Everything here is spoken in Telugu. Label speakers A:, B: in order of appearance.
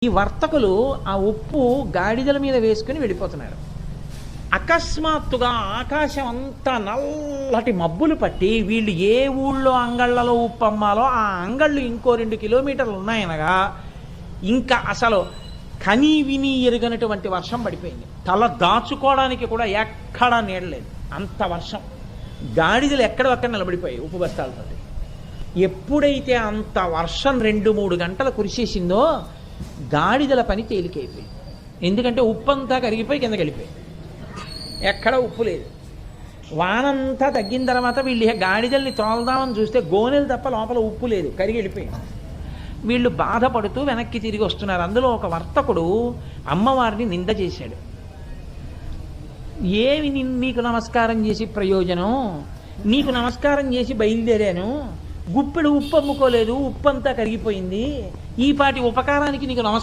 A: ఈ వర్తకులు ఆ ఉప్పు గాడిదల మీద వేసుకుని వెళ్ళిపోతున్నారు. అకస్మాత్తుగా ఆకాశం అంతా నల్లటి మబ్బులు పట్టి వీళ్ళు ఏ ఊళ్ళో అంగళ్ళలో ఉప్పు అమ్మాలో ఆ అంగళ్ళు ఇంకో 2 కిలోమీటర్లు ఉన్నాయనగా ఇంకా అసలు కనీ విని ఎరుగనటువంటి వర్షం పడిపోయింది. తల దాచుకోవడానికి కూడా ఎక్కడా నీడలేదు, అంత వర్షం. గాడిదలు ఎక్కడొక్కడ నిలబడిపోయాయి ఉప్పు బస్తాలతో. ఎప్పుడైతే అంత వర్షం 2-3 గంటలు కురిసేసిందో గాడిదల పని తేలికైపోయింది. ఎందుకంటే ఉప్పు అంతా కరిగిపోయి కిందకి వెళ్ళిపోయింది, ఎక్కడ ఉప్పు లేదు. వానంతా తగ్గిన తర్వాత వీళ్ళు గాడిదల్ని తోలదామని చూస్తే గోనెలు తప్ప లోపల ఉప్పు లేదు, కరిగి వెళ్ళిపోయింది. వీళ్ళు బాధపడుతూ వెనక్కి తిరిగి వస్తున్నారు. అందులో ఒక వర్తకుడు అమ్మవారిని నింద చేశాడు. ఏమి నీకు నమస్కారం చేసి ప్రయోజనం? నీకు నమస్కారం చేసి బయలుదేరాను, గుప్పెడు ఉప్పు అమ్ముకోలేదు, ఉప్పు అంతా కరిగిపోయింది. ఈ పాటి ఉపకారానికి నీకు నమస్కారం